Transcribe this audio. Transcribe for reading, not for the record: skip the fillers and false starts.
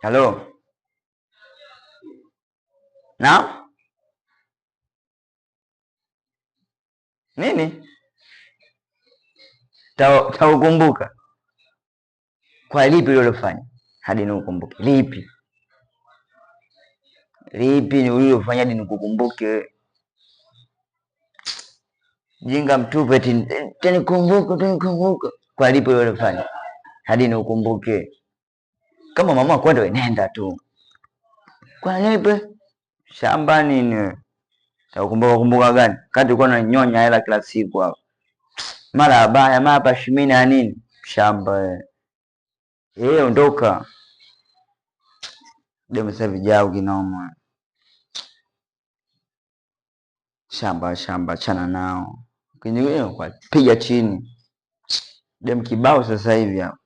Halo. Naam? Nini? Taukumbuka. Kwa lipi ulilofanya hadi nikukumbuke? Lipi? Lipi ni ulilofanya hadi nikukumbuke? Jinga mtupe tanikumbuka. Kwa lipi ulilofanya hadi nikukumbuke? Kama mama kwenda nenda tu. Kwa lipi? Shamba nini? Taukumbuka gani? Kati uko unanyonya hela kila siku hapo. Mara baya, mara pashimina nini? Shamba. Ondoka. Demu sasa vijao kinoma. Shamba chana nao. Kinyume kwa piga chini. Demu kibao sasa hivi hapo.